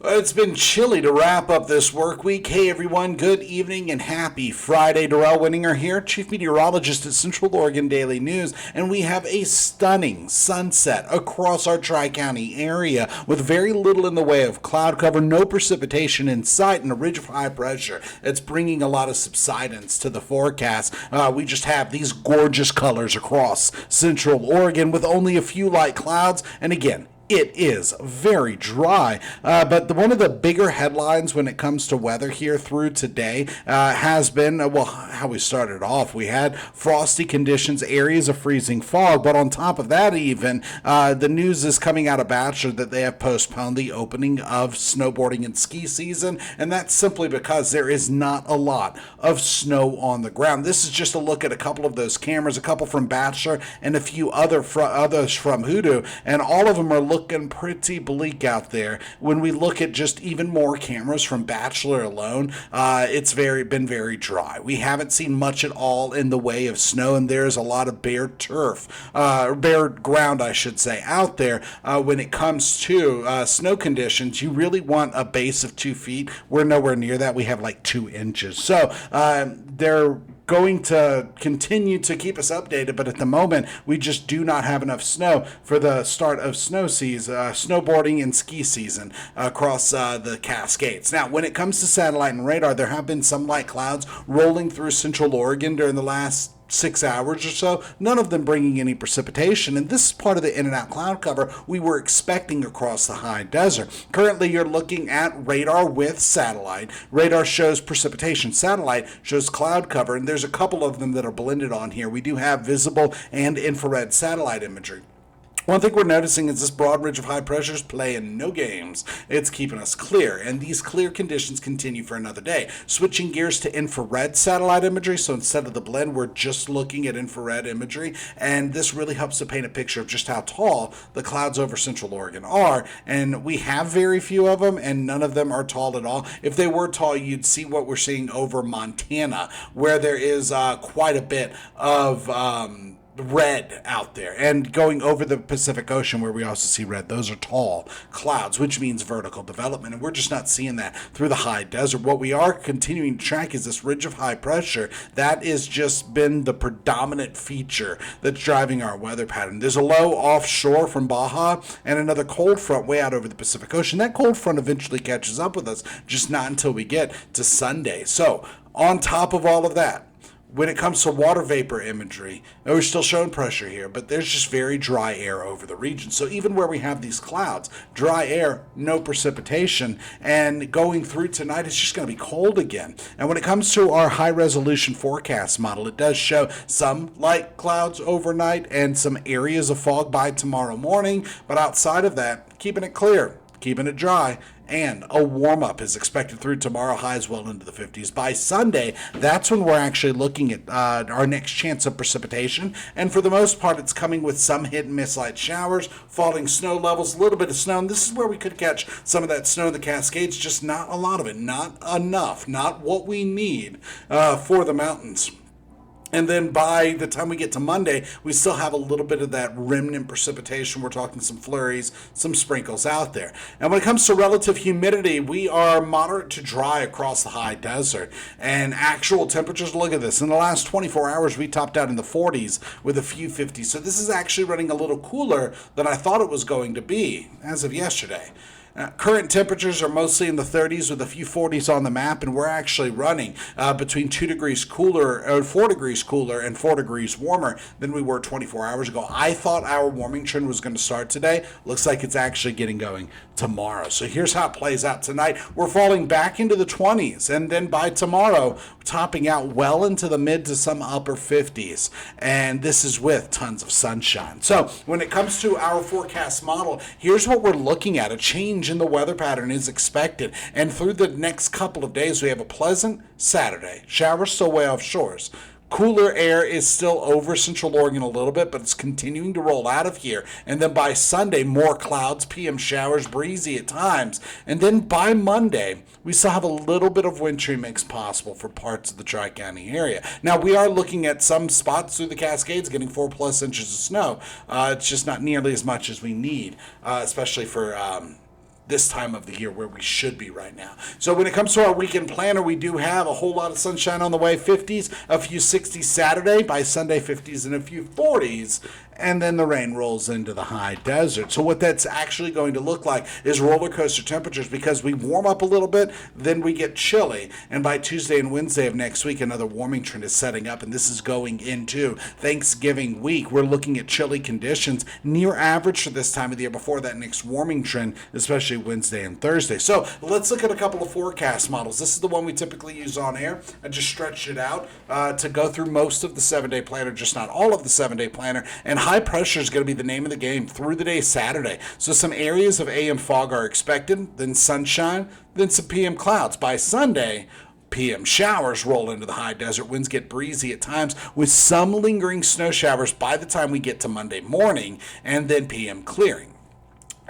It's been chilly to wrap up this work week. Hey everyone, good evening and happy Friday. Darrell Winninger here, Chief Meteorologist at Central Oregon Daily News, and we have a stunning sunset across our Tri-County area with very little in the way of cloud cover, no precipitation in sight, and a ridge of high pressure. It's bringing a lot of subsidence to the forecast. We just have these gorgeous colors across Central Oregon with only a few light clouds, and again, it is very dry, but one of the bigger headlines when it comes to weather here through today has been, how we started off. We had frosty conditions, areas of freezing fog, but on top of that even, the news is coming out of Bachelor that they have postponed the opening of snowboarding and ski season, and that's simply because there is not a lot of snow on the ground. This is just a look at a couple of those cameras, a couple from Bachelor and a few others from Hoodoo, and all of them are looking pretty bleak out there. When we look at just even more cameras from Bachelor alone, it's been very dry. We haven't seen much at all in the way of snow, and there's a lot of bare turf, bare ground, I should say, out there. When it comes to snow conditions, you really want a base of 2 feet. We're nowhere near that. We have like 2 inches. So they're going to continue to keep us updated, but at the moment we just do not have enough snow for the start of snowboarding and ski season across the Cascades. Now, when it comes to satellite and radar, there have been some light clouds rolling through Central Oregon during the last 6 hours or so, none of them bringing any precipitation, and this is part of the in and out cloud cover we were expecting across the high desert. Currently, you're looking at radar with satellite. Radar shows precipitation, satellite shows cloud cover, and there's a couple of them that are blended on here. We do have visible and infrared satellite imagery. One thing we're noticing is this broad ridge of high pressure is playing no games. It's keeping us clear, and these clear conditions continue for another day. Switching gears to infrared satellite imagery, so instead of the blend, we're just looking at infrared imagery, and this really helps to paint a picture of just how tall the clouds over Central Oregon are, and we have very few of them, and none of them are tall at all. If they were tall, you'd see what we're seeing over Montana, where there is quite a bit of red out there, and going over the Pacific Ocean where we also see red. Those are tall clouds, which means vertical development, and we're just not seeing that through the high desert. What we are continuing to track is this ridge of high pressure. That has just been the predominant feature that's driving our weather pattern. There's a low offshore from Baja and another cold front way out over the Pacific Ocean. That cold front eventually catches up with us, just not until we get to Sunday. So on top of all of that, when it comes to water vapor imagery, we're still showing pressure here, but there's just very dry air over the region. So even where we have these clouds, dry air, no precipitation, and going through tonight, it's just going to be cold again. And when it comes to our high-resolution forecast model, it does show some light clouds overnight and some areas of fog by tomorrow morning, but outside of that, keeping it clear, keeping it dry, and a warm-up is expected through tomorrow, highs well into the 50s. By Sunday, that's when we're actually looking at our next chance of precipitation, and for the most part, it's coming with some hit-and-miss light showers, falling snow levels, a little bit of snow, and this is where we could catch some of that snow in the Cascades, just not a lot of it, not enough, not what we need for the mountains. And then by the time we get to Monday, we still have a little bit of that remnant precipitation. We're talking some flurries, some sprinkles out there. And when it comes to relative humidity, we are moderate to dry across the high desert. And actual temperatures, look at this. In the last 24 hours, we topped out in the 40s with a few 50s. So this is actually running a little cooler than I thought it was going to be as of yesterday. Current temperatures are mostly in the 30s with a few 40s on the map, and we're actually running between 2 degrees cooler, or 4 degrees cooler and 4 degrees warmer than we were 24 hours ago. I thought our warming trend was going to start today. Looks like it's actually getting going tomorrow. So here's how it plays out tonight. We're falling back into the 20s, and then by tomorrow, topping out well into the mid to some upper 50s, and this is with tons of sunshine. So when it comes to our forecast model, here's what we're looking at. A change in the weather pattern is expected, and through the next couple of days, we have a pleasant Saturday. Showers still way off shores. Cooler air is still over Central Oregon a little bit, but it's continuing to roll out of here. And then by Sunday, more clouds, PM showers, breezy at times. And then by Monday, we still have a little bit of wintry mix possible for parts of the Tri-County area. Now, we are looking at some spots through the Cascades getting 4+ inches of snow. It's just not nearly as much as we need, especially for this time of the year where we should be right now. So when it comes to our weekend planner, we do have a whole lot of sunshine on the way. 50s, a few 60s Saturday, by Sunday 50s and a few 40s, and then the rain rolls into the high desert. So what that's actually going to look like is roller coaster temperatures, because we warm up a little bit, then we get chilly, and by Tuesday and Wednesday of next week, another warming trend is setting up, and this is going into Thanksgiving week. We're looking at chilly conditions near average for this time of the year before that next warming trend, especially Wednesday and Thursday. So let's look at a couple of forecast models. This is the one we typically use on air. I just stretched it out to go through most of the 7-day planner, just not all of the 7-day planner, and high pressure is going to be the name of the game through the day Saturday. So some areas of AM fog are expected, then sunshine, then some PM clouds. By Sunday, PM showers roll into the high desert. Winds get breezy at times with some lingering snow showers by the time we get to Monday morning, and then PM clearing.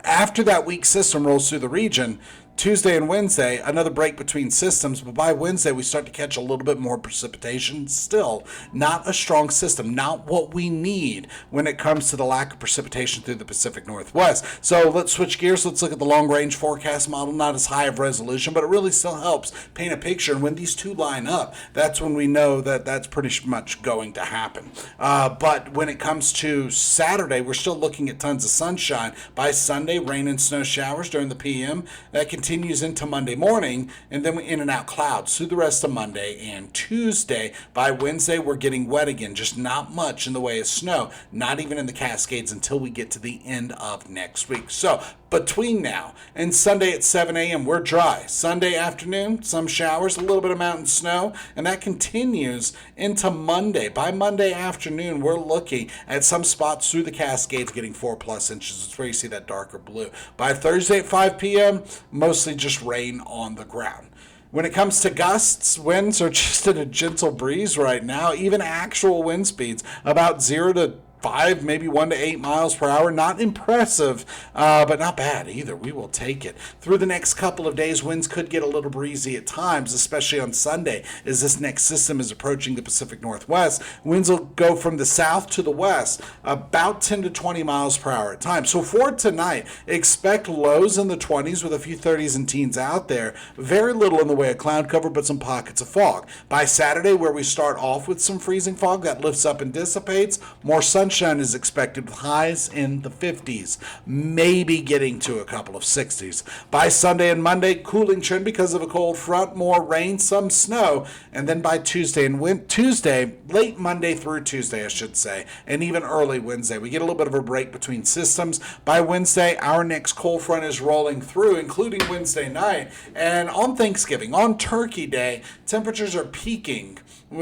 After that weak system rolls through the region, Tuesday and Wednesday, another break between systems, but by Wednesday we start to catch a little bit more precipitation. Still, not a strong system, not what we need when it comes to the lack of precipitation through the Pacific Northwest. So let's switch gears. Let's look at the long-range forecast model. Not as high of resolution, but it really still helps paint a picture. And when these two line up, that's when we know that that's pretty much going to happen. But when it comes to Saturday, we're still looking at tons of sunshine. By Sunday, rain and snow showers during the PM. That continues into Monday morning, and then in and out clouds through the rest of Monday and Tuesday. By Wednesday, we're getting wet again, just not much in the way of snow, not even in the Cascades until we get to the end of next week. So between now and Sunday at 7 a.m., we're dry. Sunday afternoon, some showers, a little bit of mountain snow, and that continues into Monday. By Monday afternoon, we're looking at some spots through the Cascades getting 4+ inches. It's where you see that darker blue. By Thursday at 5 p.m., mostly just rain on the ground. When it comes to gusts, winds are just in a gentle breeze right now. Even actual wind speeds about 0 to 5, maybe 1 to 8 miles per hour. Not impressive, but not bad either. We will take it. Through the next couple of days, winds could get a little breezy at times, especially on Sunday, as this next system is approaching the Pacific Northwest. Winds will go from the south to the west, about 10 to 20 miles per hour at times. So for tonight, expect lows in the 20s with a few 30s and teens out there. Very little in the way of cloud cover, but some pockets of fog. By Saturday, where we start off with some freezing fog, that lifts up and dissipates. More sunshine is expected with highs in the 50s, maybe getting to a couple of 60s. By Sunday and Monday, cooling trend because of a cold front, more rain, some snow, and then by Tuesday and Tuesday, late Monday through Tuesday, I should say, and even early Wednesday, we get a little bit of a break between systems. By Wednesday, our next cold front is rolling through, including Wednesday night, and on Thanksgiving, on Turkey Day, temperatures are peaking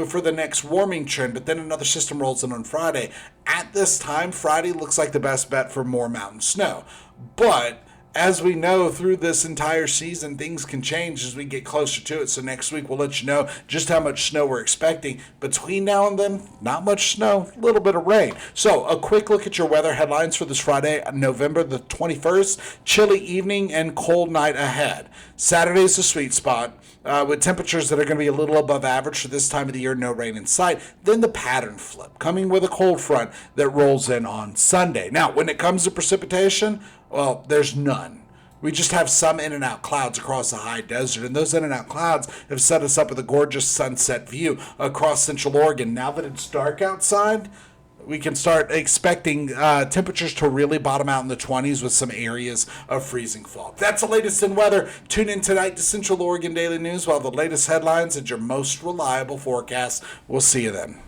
for the next warming trend, but then another system rolls in on Friday. At this time, Friday looks like the best bet for more mountain snow. But as we know, through this entire season, things can change as we get closer to it. So next week, we'll let you know just how much snow we're expecting. Between now and then, not much snow, a little bit of rain. So a quick look at your weather headlines for this Friday, November the 21st. Chilly evening and cold night ahead. Saturday's the sweet spot, with temperatures that are going to be a little above average for this time of the year, no rain in sight. Then the pattern flip, coming with a cold front that rolls in on Sunday. Now, when it comes to precipitation, well, there's none. We just have some in and out clouds across the high desert, and those in and out clouds have set us up with a gorgeous sunset view across Central Oregon. Now that it's dark outside, we can start expecting temperatures to really bottom out in the 20s with some areas of freezing fog. That's the latest in weather. Tune in tonight to Central Oregon Daily News while the latest headlines and your most reliable forecast. We'll see you then.